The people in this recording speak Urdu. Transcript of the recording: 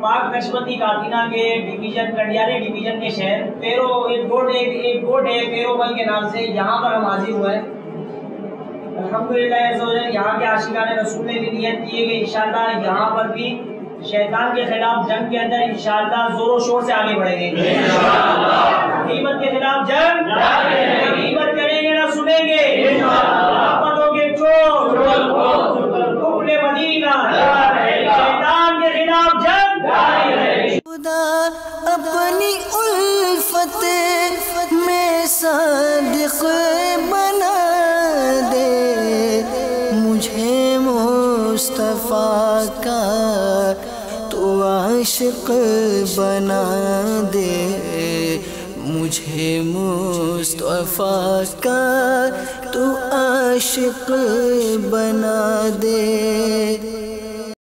پاک نشبندی کاتینہ کے ڈویژن کنڈیاری ڈویژن کے شہر ایک گوٹ ہے پیرومل کے نام سے، یہاں پر ہم حاضر ہوئے ہیں۔ الحمدللہ یہاں کے عاشقان رسول نے بھی نیت کی ہے کہ انشاءاللہ یہاں پر بھی شیطان کے خلاف جنگ کے اندر انشاءاللہ زور و شور سے آگے بڑھیں گے، غیبت کے خلاف جنگ، غیبت کریں گے نہ سنیں گے، آفتوں کے چور، کفر مدینہ، شیطان کے خلاف جنگ۔ خدا اپنی الفت میں صادق بنا دے، مجھے مصطفیٰ کا تو عاشق بنا دے، مجھے مصطفیٰ کا تو عاشق بنا دے۔